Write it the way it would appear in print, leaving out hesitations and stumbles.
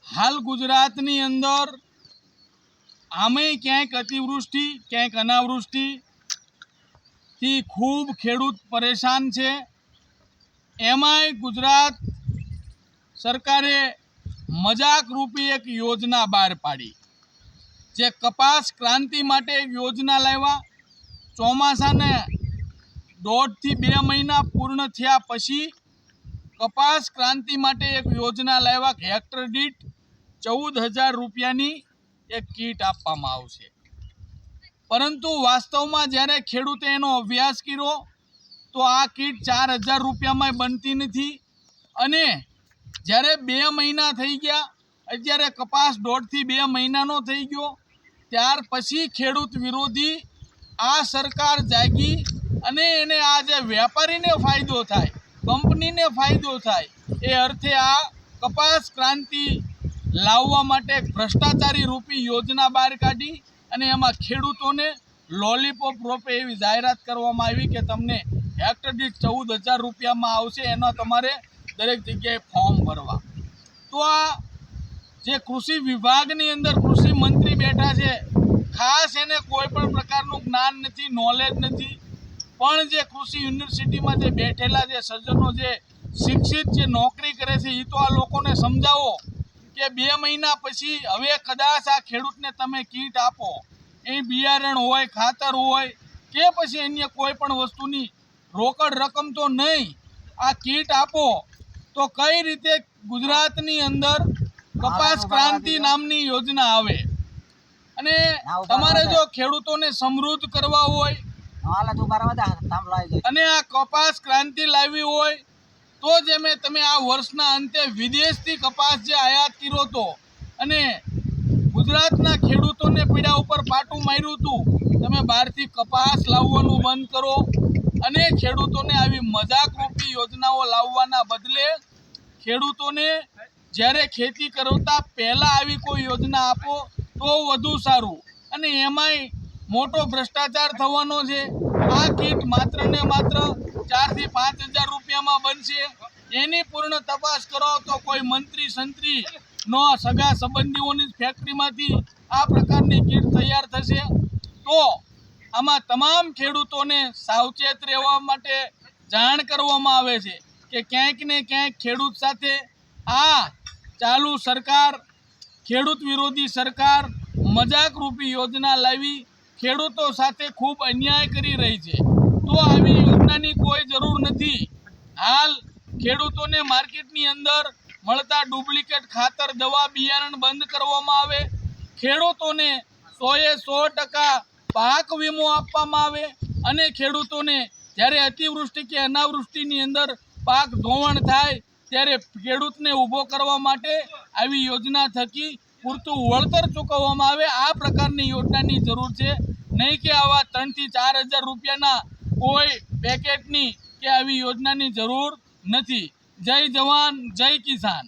हाल गुजरातनी अंदर आमे क्यांक अतिवृष्टि क्यांक अनावृष्टि थी खूब खेडूत परेशान छे। एमांय गुजरात सरकारे मजाक रूपी एक योजना बहार पाड़ी, जे कपास क्रांति माटे एक योजना लाव्या। ચોમાસાને 1.5 થી 2 મહિના પૂર્ણ થયા પછી કપાસ ક્રાંતિ માટે એક યોજના લાવ્યા। હેક્ટર દીઠ 14,000 રૂપિયાની એક કીટ આપવામાં આવશે, પરંતુ વાસ્તવમાં જ્યારે ખેડૂતે એનો અભ્યાસ કર્યો તો આ કીટ 4,000 રૂપિયામાં બનતી નથી। અને જ્યારે 2 મહિના થઈ ગયા, અત્યારે કપાસ 1.5 થી 2 મહિનાનો થઈ ગયો, ત્યાર પછી ખેડૂત વિરોધી આ સરકાર જાગી અને એને આ જે વેપારીને ફાયદો થાય, કંપનીને ફાયદો થાય, એ અર્થે આ કપાસ ક્રાંતિ લાવવા માટે ભ્રષ્ટાચારી રૂપી યોજના બહાર કાઢી અને એમાં ખેડૂતોને લોલીપોપ રૂપે એવી જાહેરાત કરવામાં આવી કે તમને હેક્ટર દીઠ 14,000 રૂપિયામાં આવશે, એના તમારે દરેક જગ્યાએ ફોર્મ ભરવા। તો આ જે કૃષિ વિભાગની અંદર કૃષિ મંત્રી બેઠા છે, ખાસ એને કોઈ પણ પ્રકારનું જ્ઞાન નથી, નોલેજ નથી, પણ જે કૃષિ યુનિવર્સિટીમાં જે બેઠેલા જે સજ્જનો જે શિક્ષિત જે નોકરી કરે છે, એ તો આ લોકોને સમજાવો કે 2 મહિના પછી હવે કદાચ આ ખેડૂતને તમે કીટ આપો, એ બિયારણ હોય, ખાતર હોય કે પછી અન્ય કોઈ પણ વસ્તુની રોકડ રકમ તો નહીં, આ કીટ આપો તો કઈ રીતે ગુજરાતની અંદર કપાસ ક્રાંતિ નામની યોજના આવે। અને તમારે જો ખેડૂતોને સમૃદ્ધ કરવા હોય અને આ કપાસ ક્રાંતિ લાવવી હોય તો જ તમે આ વર્ષના અંતે વિદેશથી કપાસ જે આયાત કર્યો હતો અને ગુજરાતના ખેડૂતોને પીડા ઉપર પાટું માર્યું હતું, તમે બહારથી કપાસ લાવવાનું બંધ કરો અને ખેડૂતોને આવી મજાક રૂપી યોજનાઓ લાવવાના બદલે ખેડૂતોને જ્યારે ખેતી કરતા પહેલાં આવી કોઈ યોજના આપો તો વધુ સારું। અને એમાંય મોટો ભ્રષ્ટાચાર થવાનો છે। આ કીટ માત્ર ને માત્ર 4,000 થી 5,000 રૂપિયામાં બનશે, એની પૂર્ણ તપાસ કરો તો કોઈ મંત્રી સંત્રી નો સગા સંબંધીઓની ફેક્ટરીમાંથી આ પ્રકારની કીટ તૈયાર થશે। તો આમાં તમામ ખેડૂતોને સાવચેત રહેવા માટે જાણ કરવામાં આવે છે કે ક્યાંક ને ક્યાંક ખેડૂત સાથે આ ચાલુ સરકાર, ખેડૂત વિરોધી સરકાર મજાક રૂપી યોજના લાવી ખેડૂતો સાથે ખૂબ અન્યાય કરી રહી છે। તો આવી યોજનાની કોઈ જરૂર નથી। હાલ ખેડૂતોને માર્કેટની અંદર મળતા ડુપ્લિકેટ ખાતર, દવા, બિયારણ બંધ કરવામાં આવે, ખેડૂતોને 100% પાક વીમો આપવામાં આવે અને ખેડૂતોને જ્યારે અતિવૃષ્ટિ કે અનાવૃષ્ટિની અંદર પાક ધોવાણ થાય ત્યારે ખેડૂતને ઊભો કરવા માટે આવી યોજના થકી પૂરતું વળતર ચૂકવવામાં આવે। આ પ્રકારની યોજનાની જરૂર છે, નહીં કે આવા 3,000 થી 4,000 રૂપિયાના કોઈ પેકેટની કે આવી યોજનાની જરૂર નથી। જય જવાન, જય કિસાન।